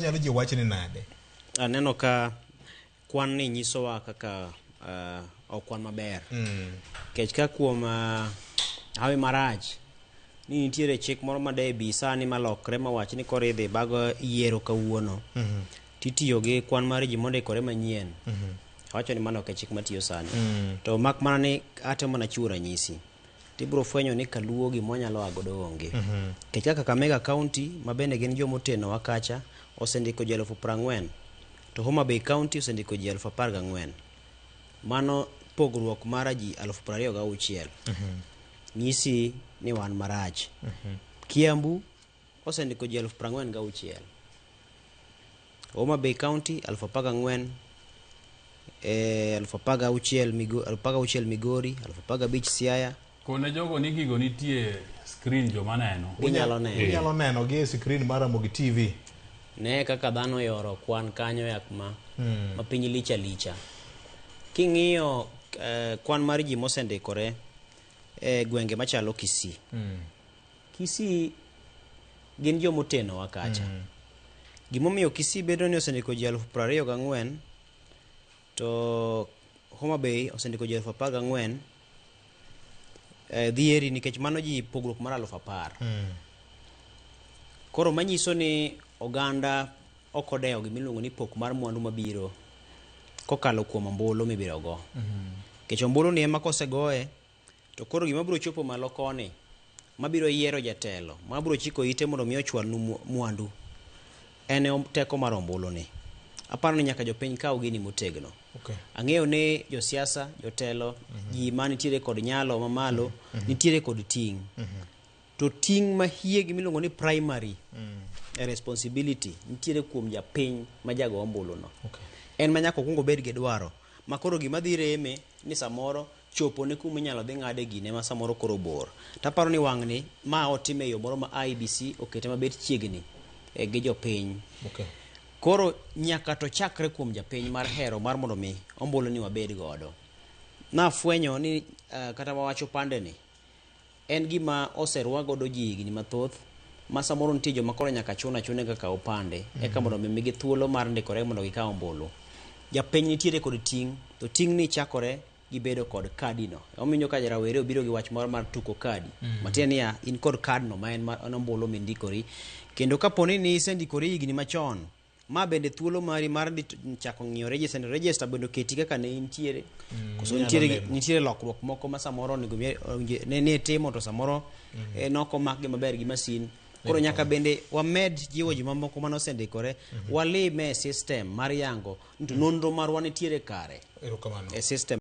Nyalo ji wach ni nade? Aneno ka kwan ni nyisowa kaka okwan maber. Kech ka kuom hawi marach ni nitiere chik moro made bi sani malokre mawach ni koridhi bago yiero kawuono. Titiyo gi kwan mar ji mondikore manyien. Wacho ni mano ke chik matiyo sani. To mak mana ni atemo na chiwo ranyisi. Tibro fwenyo ni Kaluo gi monyalo agodo onge. Kech kaka Kakamega County mabende gin jomoteno wakacha osendiko ji 40,000 to Homa Bay County osendiko ji 14,000. Mano pogruok mara ji 26,000. Nyisi ni wan marach. Kiambu osendiko ji 46,000. Homa Bay County 14,000, 16,000 Migori, 15,000 Siaya. Kone jogo ni gigo nitie screen jo maneno. Inyalo neno gi screen mara mogi TV. Ne kaka dhano yoro kwan kanyo yak ma piny licha licha. King'iyo kwan mar ji mosendikore gwenge machalo Kisii. Kisii gin jomoteno wakacha. Gimomiyo Kisii bedo ni osendiko ji 24,000 to Homa Bay osendiko ji 14,000. Dhieri nikech mano ji pogruok mar 10,000. Koro manyiso ni oganda okodeo gimiluongo ni pok mar mwandu mabiro kokalo kuom ombulu mibiro go. Kech ombulu ni ema kosegoe to koro gima biro chopo malo koni mabiro yiero jatelo mabiro chiko ite mondo mi ochwal mwandu en teko mar ombulu ni. Aparo ni nyaka jopiny kaw gini motegno. Ang'eyo ni josiasa, jotelo, ji manitiere kod nyalo mamalo, nitiere kod ting'. To ting' mahie gimiluongo ni primary responsibility nitiere kuom japiny ma jago ombulu no. En manyaka okungo bed gi dwaro. Makoro gima dhi reme ni samoro chopo ne kuma inyalo dhi ng'ade gine ma samoro koro bor. Taparo ni wang'ni ma otime yo moro ma IBC okete mabet chiegni gi jopiny. Koro nyaka to chakre kuom japiny mar hero mar mondo mi ombulu ni wabed godo. Nafwenyo ni kata wawacho pande ni en gima oserwa godo ji gini mathoth ma samoro nitie joma koro nyaka chuna kaka opande eka mondo migi thuolo mar ndikore mondo gikaw ombulu. Japiny nitiere kod ting', to ting' ni chakore gi bedo kod kadi no. Ominyo ka jarawere obiro gi wach moro mar tuko kadi. Matiende ya in kod kad no ma en ombulu mindikori. Kendo kaponi ni isendikori higni machon ma bende thuolo mari mar chako ng'iyo register bendo keti kaka ne intiere. Koso nitiere lokruok moko ma samoro ne timo to samoro noko mak gi maber gi masin. Koro nyaka bende wamed jiwo ji mamoko manosendikore walime system mar yango nonro marwa nitiere kare. System